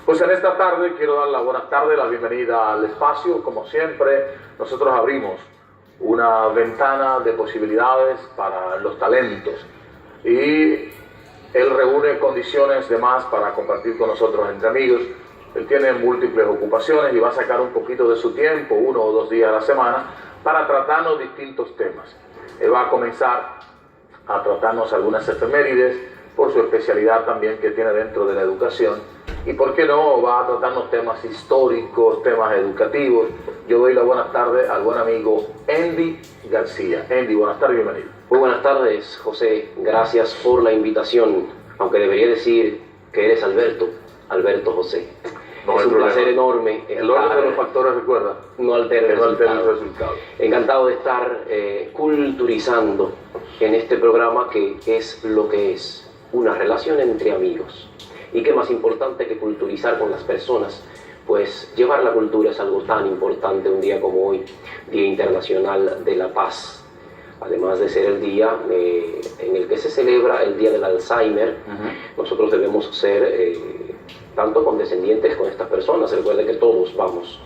Pues en esta tarde quiero dar la buenas tardes, la bienvenida al espacio. Como siempre, nosotros abrimos una ventana de posibilidades para los talentos y él reúne condiciones de más para compartir con nosotros entre amigos. Él tiene múltiples ocupaciones y va a sacar un poquito de su tiempo, 1 o 2 días a la semana, para tratarnos distintos temas. Él va a comenzar a tratarnos algunas efemérides por su especialidad también que tiene dentro de la educación. Y por qué no, va a tratarnos temas históricos, temas educativos. Yo doy la buenas tardes al buen amigo Andy García. Andy, buenas tardes, bienvenido. Muy buenas tardes, José. Gracias por la invitación. Aunque debería decir que eres Alberto José. No es un placer enorme. El orden de los factores, recuerda, no altera el resultado. Encantado de estar culturizando en este programa que es lo que es una relación entre amigos. Y qué más importante que culturizar con las personas, pues llevar la cultura es algo tan importante un día como hoy, Día Internacional de la Paz. Además de ser el día en el que se celebra el Día del Alzheimer, nosotros debemos ser tanto condescendientes con estas personas. Recuerde que todos vamos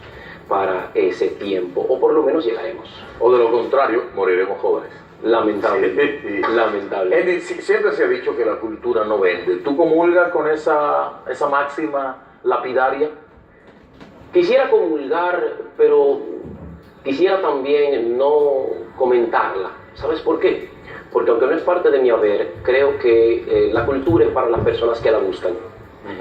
para ese tiempo, o por lo menos llegaremos. O de lo contrario, moriremos jóvenes. Lamentable, Sí. lamentable. Andy, siempre se ha dicho que la cultura no vende. ¿Tú comulgas con esa máxima lapidaria? Quisiera comulgar, pero quisiera también no comentarla. ¿Sabes por qué? Porque aunque no es parte de mi haber, creo que la cultura es para las personas que la buscan.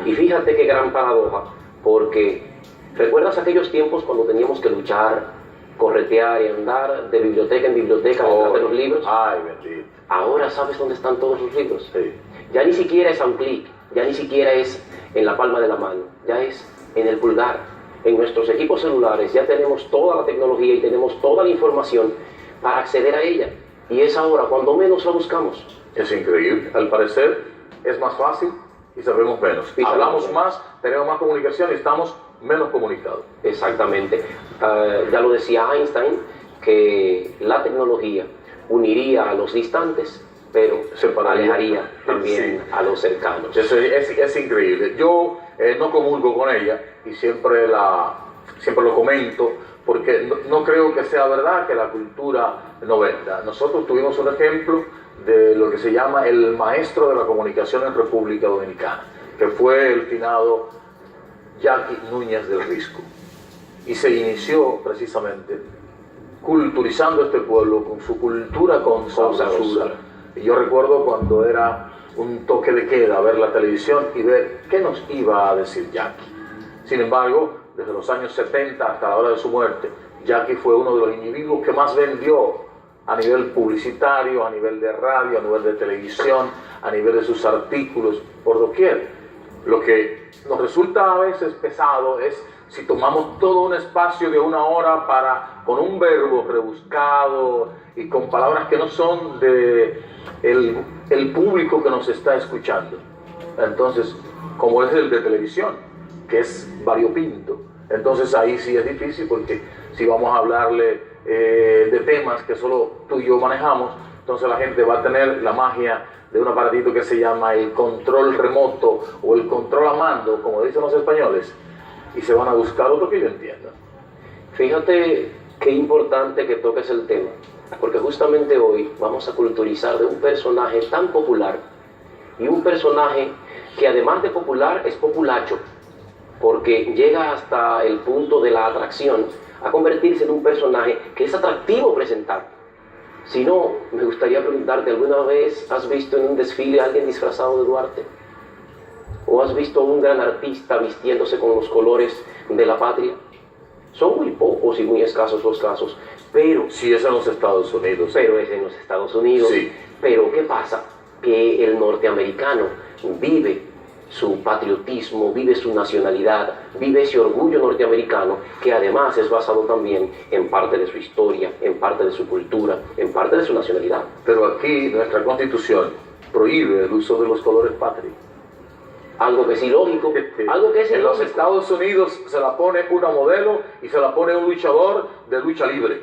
Y fíjate qué gran paradoja, porque ¿recuerdas aquellos tiempos cuando teníamos que luchar, corretear y andar de biblioteca en biblioteca detrás de los libros? Ay, bendito. Ahora sabes dónde están todos los libros. Sí. Ya ni siquiera es a un clic, ya ni siquiera es en la palma de la mano, ya es en el pulgar. En nuestros equipos celulares ya tenemos toda la tecnología y tenemos toda la información para acceder a ella. Y es ahora cuando menos la buscamos. Es increíble. Al parecer es más fácil y sabemos menos. Hablamos más, tenemos más comunicación y estamos menos comunicados. Exactamente. Ya lo decía Einstein, que la tecnología uniría a los distantes, pero alejaría también a los cercanos. Es increíble. Yo no comulgo con ella y siempre lo comento porque no creo que sea verdad que la cultura no venda. Nosotros tuvimos un ejemplo de lo que se llama el maestro de la comunicación en República Dominicana, que fue el finado Jackie Núñez del Risco, y se inició precisamente culturizando este pueblo con su cultura con sabrosura. Y yo recuerdo cuando era un toque de queda ver la televisión y ver qué nos iba a decir Jackie. Sin embargo, desde los años 70 hasta la hora de su muerte, Jackie fue uno de los individuos que más vendió a nivel publicitario, a nivel de radio, a nivel de televisión, a nivel de sus artículos, por doquier. Lo que nos resulta a veces pesado es si tomamos todo un espacio de 1 hora con un verbo rebuscado y con palabras que no son de el público que nos está escuchando. Entonces, como es el de televisión, que es variopinto, entonces ahí sí es difícil, porque si vamos a hablarle de temas que solo tú y yo manejamos, entonces la gente va a tener la magia de un aparatito que se llama el control remoto o el control a mando, como dicen los españoles, y se van a buscar otro que yo entienda. Fíjate qué importante que toques el tema, porque justamente hoy vamos a culturizar de un personaje tan popular, y un personaje que además de popular es populacho, porque llega hasta el punto de la atracción a convertirse en un personaje que es atractivo presentar. Si no, me gustaría preguntarte, ¿alguna vez has visto en un desfile a alguien disfrazado de Duarte? ¿O has visto a un gran artista vistiéndose con los colores de la patria? Son muy pocos y muy escasos los casos, pero... Sí, es en los Estados Unidos. Pero es en los Estados Unidos. Sí. Pero ¿qué pasa? Que el norteamericano vive su patriotismo, vive su nacionalidad, vive ese orgullo norteamericano, que además es basado también en parte de su historia, en parte de su cultura, en parte de su nacionalidad. Pero aquí nuestra Constitución prohíbe el uso de los colores patrios. Algo que es ilógico, algo que es ilógico. En los Estados Unidos se la pone una modelo y se la pone un luchador de lucha libre.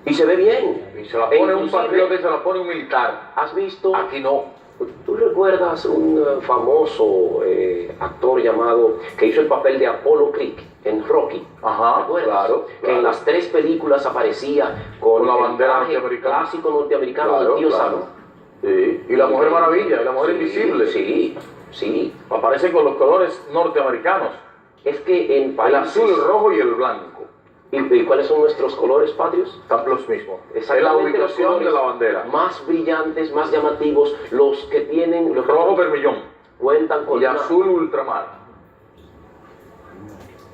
Y se ve bien. Y se la pone un patriota y se la pone un militar. ¿Has visto? Aquí no. ¿Tú recuerdas un famoso actor llamado, que hizo el papel de Apollo Creed en Rocky? Ajá, ¿Recuerdas? claro. Que en las 3 películas aparecía con la el bandera traje norteamericana. clásico norteamericano Claro, del tío claro. Sam. Sí. Y la Mujer Maravilla, y la Mujer Sí, Invisible. Sí, sí. Aparecen con los colores norteamericanos. Es que en El países... azul, el rojo y el blanco. ¿Y cuáles son nuestros colores patrios? Están los mismos. Es la Exactamente los ubicación de colores la bandera. más brillantes, más llamativos, los que tienen... Los que Rojo vermellón cuentan con y una- azul ultramar.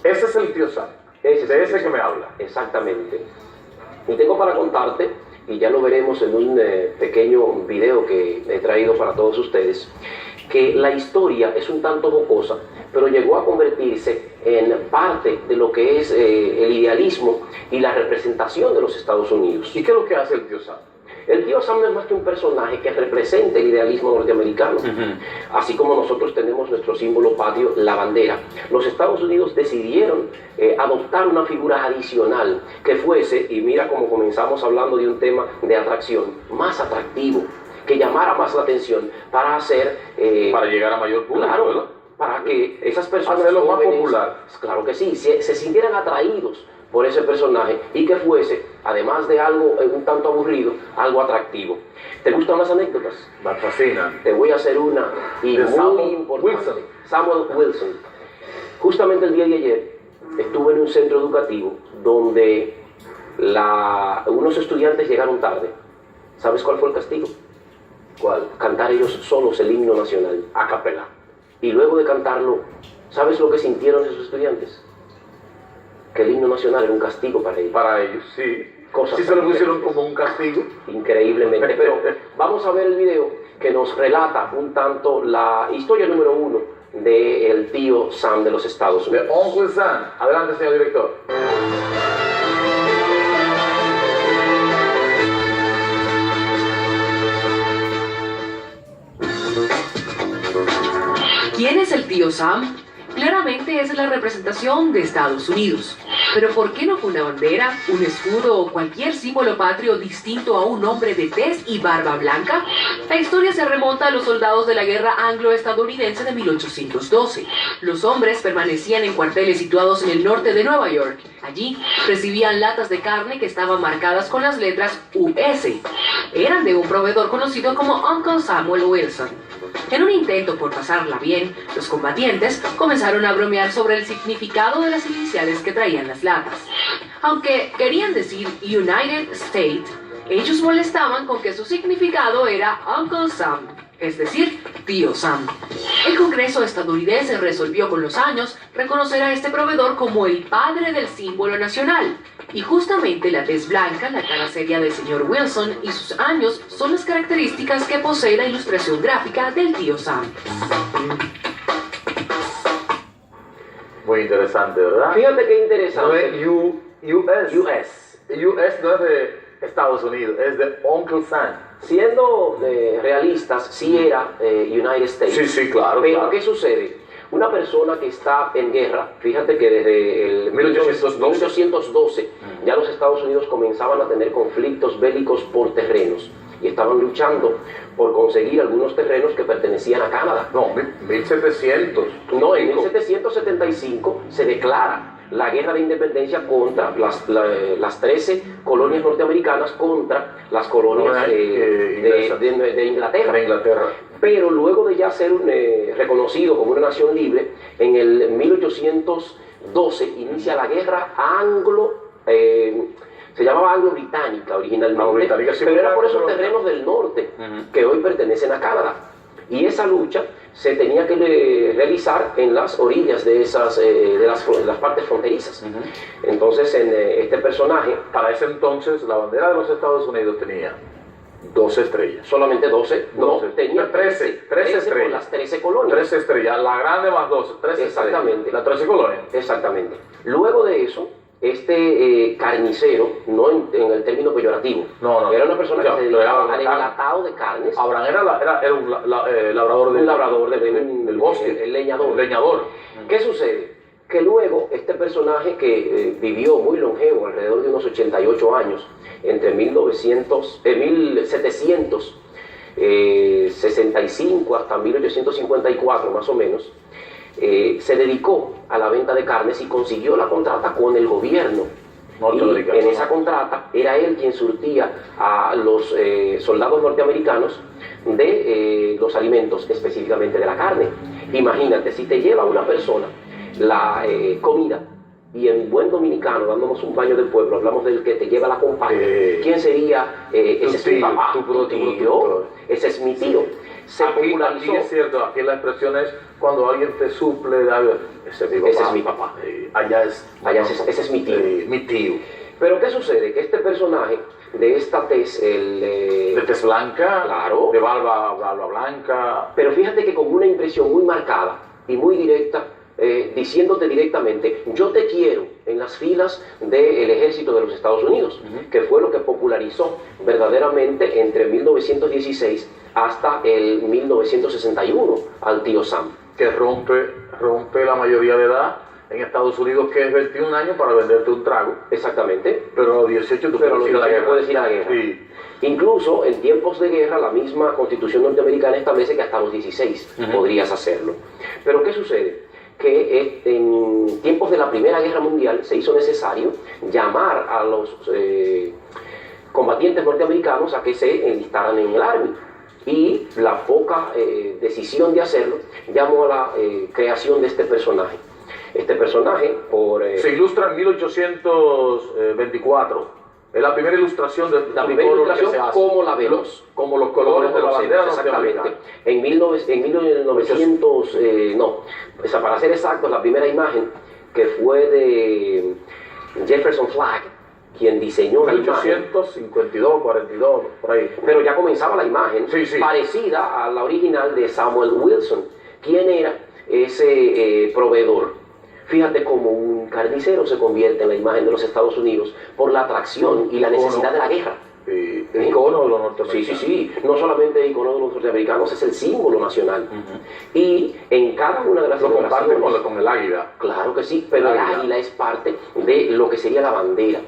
Ese es el tío Sam. Ese es de el ese tío que me Sam. habla. Exactamente. Y tengo para contarte, y ya lo veremos en un pequeño video que he traído para todos ustedes, que la historia es un tanto jocosa, pero llegó a convertirse en parte de lo que es el idealismo y la representación de los Estados Unidos. ¿Y qué es lo que hace el tío Sam? El tío Sam no es más que un personaje que representa el idealismo norteamericano. Así como nosotros tenemos nuestro símbolo patrio, la bandera, los Estados Unidos decidieron adoptar una figura adicional que fuese, y mira cómo comenzamos hablando de un tema de atracción, más atractivo, que llamara más la atención para hacer... Para llegar a mayor público, claro, ¿verdad? para que esas personas Hacerlo más jóvenes, popular. claro que sí, se sintieran atraídos por ese personaje y que fuese, además de algo un tanto aburrido, algo atractivo. ¿Te gustan las anécdotas? Me fascina. Te voy a hacer una, y De muy Samuel importante. Wilson. Samuel Wilson. Justamente el día de ayer estuve en un centro educativo donde unos estudiantes llegaron tarde. ¿Sabes cuál fue el castigo? ¿Cuál? Cantar ellos solos el himno nacional, a capela. Y luego de cantarlo, ¿sabes lo que sintieron esos estudiantes? Que el himno nacional era un castigo para ellos. Para ellos, sí. Cosas Sí se lo tan pusieron diferentes. como un castigo. Increíblemente, pero vamos a ver el video que nos relata un tanto la historia número 1 del tío Sam de los Estados De Unidos. Uncle Sam. Adelante, señor director. ¿Quién es el tío Sam? Claramente es la representación de Estados Unidos. Pero ¿por qué no fue una bandera, un escudo o cualquier símbolo patrio distinto a un hombre de tez y barba blanca? La historia se remonta a los soldados de la guerra anglo-estadounidense de 1812. Los hombres permanecían en cuarteles situados en el norte de Nueva York. Allí recibían latas de carne que estaban marcadas con las letras US. Eran de un proveedor conocido como Uncle Samuel Wilson. En un intento por pasarla bien, los combatientes comenzaron a bromear sobre el significado de las iniciales que traían las latas. Aunque querían decir United States, ellos molestaban con que su significado era Uncle Sam, es decir, tío Sam. El Congreso estadounidense resolvió con los años reconocer a este proveedor como el padre del símbolo nacional. Y justamente la tez blanca, la cara seria del señor Wilson y sus años son las características que posee la ilustración gráfica del tío Sam. Muy interesante, ¿verdad? Fíjate qué No interesante. es US. US. US no es de Estados Unidos, es de Uncle Sam. Siendo realistas, sí era United States. Sí, sí, claro, Pero claro. ¿qué sucede? Una persona que está en guerra, fíjate que desde el 1812 ya los Estados Unidos comenzaban a tener conflictos bélicos por terrenos y estaban luchando por conseguir algunos terrenos que pertenecían a Canadá. No, 1700. No, en 1775 se declara la guerra de independencia contra las 13 colonias norteamericanas contra las colonias de Inglaterra. De Inglaterra. Pero luego de ya ser reconocido como una nación libre, en el 1812 inicia la guerra se llamaba anglo-británica originalmente, Anglo-británica, sí, pero era por esos pero- terrenos del norte que hoy pertenecen a Canadá. Y esa lucha se tenía que realizar en las orillas de las partes fronterizas. Entonces, este personaje, Para ese entonces, la bandera de los Estados Unidos tenía 12 estrellas. solamente 12, no, 12. tenía 13 por estrellas. las 13 colonias. 13 estrellas, la grande más 12, 13 Exactamente. estrellas. Las 13 colonias. Exactamente. Luego de eso, este carnicero, no en el término peyorativo, No. era una persona O sea, que se dedicaba le al daban enlatado de carnes, Abraham era un labrador un labrador del bosque. el leñador. El leñador. ¿Qué sucede? Que luego este personaje que vivió muy longevo, alrededor de unos 88 años, entre 1700 1865 hasta 1854 más o menos, se dedicó a la venta de carnes y consiguió la contrata con el gobierno. Y en esa contrata era él quien surtía a los soldados norteamericanos de los alimentos, específicamente de la carne. Imagínate, si te lleva una persona la comida, y en buen dominicano, dándonos un baño del pueblo, hablamos del que te lleva la compañía. ¿Quién sería? Ese es mi papá, tu tío, ese es mi tío. Se popularizó. Aquí es cierto, aquí la expresión es cuando alguien te suple de algo, ese es mi papá. Ese es mi tío. Mi tío. Pero ¿qué sucede? Que este personaje de esta tez, de tez blanca, claro, de barba blanca. Pero fíjate que con una impresión muy marcada y muy directa, diciéndote directamente, yo te quiero en las filas del ejército de los Estados Unidos, que fue lo que popularizó verdaderamente entre 1916 hasta el 1961 al tío Sam. Que rompe la mayoría de edad en Estados Unidos, que es 21 años para venderte un trago. Exactamente. Pero a los 18 tú puedes ir a la guerra. Puedes ir a la guerra. Sí. Incluso en tiempos de guerra, la misma Constitución norteamericana establece que hasta los 16 podrías hacerlo. Pero ¿qué sucede? Que en tiempos de la Primera Guerra Mundial se hizo necesario llamar a los combatientes norteamericanos a que se enlistaran en el Army. Y la poca decisión de hacerlo llamó a la creación de este personaje. Este personaje se ilustra en 1824. Es la primera ilustración de la primera ilustración que se hace. Como la vemos. Como los colores de la bandera norteamericana. En 1900, para ser exactos, la primera imagen que fue de Jefferson Flagg, quien diseñó la imagen. 1852, 42, por ahí. Pero ya comenzaba la imagen, parecida a la original de Samuel Wilson. ¿Quién era ese proveedor? Fíjate cómo un carnicero se convierte en la imagen de los Estados Unidos por la atracción y la necesidad de la guerra. Icono de los norteamericanos. Sí. No solamente icono de los norteamericanos, es el símbolo nacional. Y en cada una de las lo comparte con el águila. Claro que sí, pero el águila es parte de lo que sería la bandera.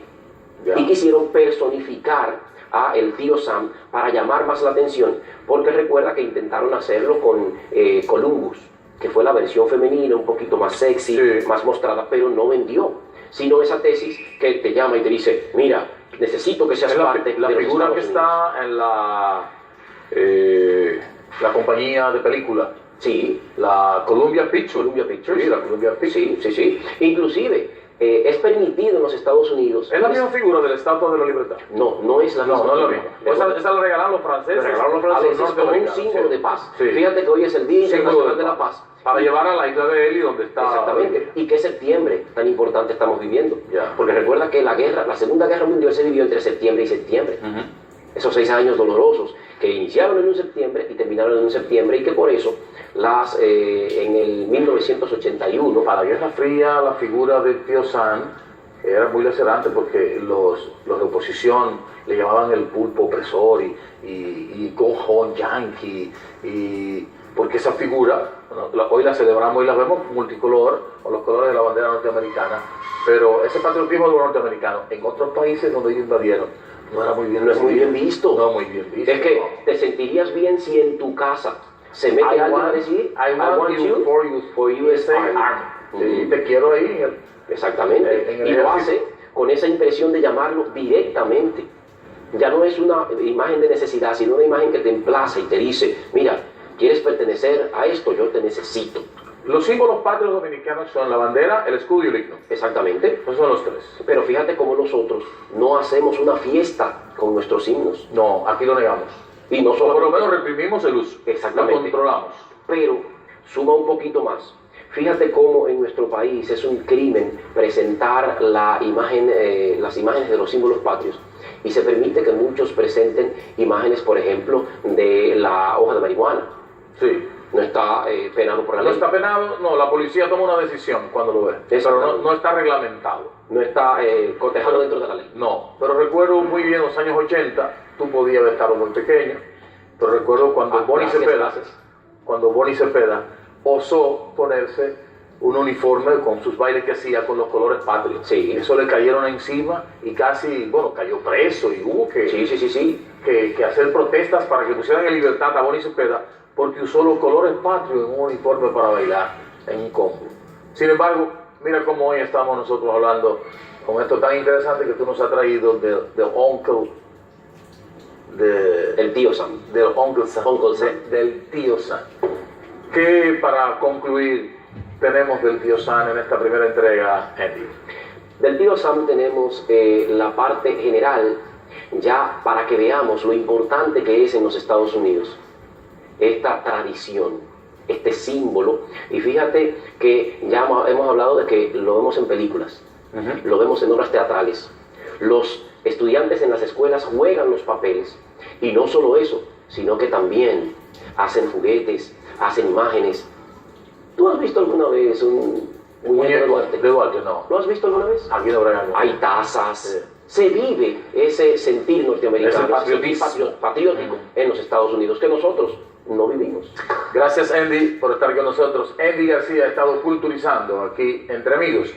Y quisieron personificar a el tío Sam para llamar más la atención, porque recuerda que intentaron hacerlo con Columbus, que fue la versión femenina, un poquito más sexy, más mostrada, pero no vendió. Sino esa tesis que te llama y te dice, mira, necesito que seas parte de la figura que está en la compañía de película. Sí. La Columbia Pictures. Sí, la Columbia Pictures. Sí. Inclusive, es permitido en los Estados Unidos. ¿Es la misma figura del Estatua de la Libertad? No es la misma. No es la misma. Esa la regalaron los franceses. Como un símbolo de paz. Fíjate que hoy es el Día Internacional de la Paz. Para llevar a la isla de Eli donde está. Exactamente. ¿Y qué septiembre tan importante estamos viviendo? Porque recuerda que la Segunda Guerra Mundial se vivió entre septiembre y septiembre. Esos 6 años dolorosos que iniciaron en un septiembre y terminaron en un septiembre, y que por eso en el 1981, para la Guerra Fría, la figura del tío Sam era muy lacerante, porque los de oposición le llamaban el pulpo opresor y cojón yankee, porque esa figura hoy la celebramos y la vemos multicolor, con los colores de la bandera norteamericana, pero ese patriotismo de los norteamericanos en otros países donde ellos invadieron no era muy bien visto. No, muy bien visto. Es que te sentirías bien si en tu casa se mete alguien a decir, I want you for USA Army. Sí, te quiero ahí. Exactamente. Y lo hace con esa impresión de llamarlo directamente. Ya no es una imagen de necesidad, sino una imagen que te emplaza y te dice, mira, ¿quieres pertenecer a esto? Yo te necesito. Los símbolos patrios dominicanos son la bandera, el escudo y el himno. Exactamente. Esos son los 3. Pero fíjate cómo nosotros no hacemos una fiesta con nuestros himnos. No, aquí lo negamos. Y no solo, por lo menos reprimimos el uso. Exactamente. Lo controlamos. Pero suma un poquito más. Fíjate cómo en nuestro país es un crimen presentar las imágenes de los símbolos patrios. Y se permite que muchos presenten imágenes, por ejemplo, de la hoja de marihuana. Sí. No está penado por la ley. No está penado, no, la policía toma una decisión cuando lo ve. Pero no está reglamentado. No está cotejado dentro de la ley. No, pero recuerdo muy bien los años 80, tú podías haber estado muy pequeño, pero recuerdo cuando Bonnie Cepeda osó ponerse un uniforme con sus bailes que hacía con los colores patrios. Sí. Eso le cayeron encima y casi, cayó preso y hubo que... Sí. que hacer protestas para que pusieran en libertad a Bonnie Cepeda porque usó los colores patrios en un uniforme para bailar en un combo. Sin embargo, mira cómo hoy estamos nosotros hablando con esto tan interesante que tú nos has traído del Uncle, El tío Sam. del Uncle Sam, Uncle Sam. del tío Sam. ¿Qué, para concluir, tenemos del tío Sam en esta primera entrega, Andy? Del tío Sam tenemos la parte general, ya para que veamos lo importante que es en los Estados Unidos esta tradición, este símbolo. Y fíjate que ya hemos hablado de que lo vemos en películas, lo vemos en obras teatrales. Los estudiantes en las escuelas juegan los papeles, y no solo eso, sino que también hacen juguetes, hacen imágenes. ¿Tú has visto alguna vez un muñeco de Duarte? De Duarte, no. ¿Lo has visto alguna vez? Aquí no Brega, no. Hay tazas. Sí. Se vive ese sentir norteamericano, Ese patriotismo. patriótico en los Estados Unidos, que nosotros no vivimos. Gracias, Andy, por estar con nosotros. Andy García ha estado culturizando aquí entre amigos.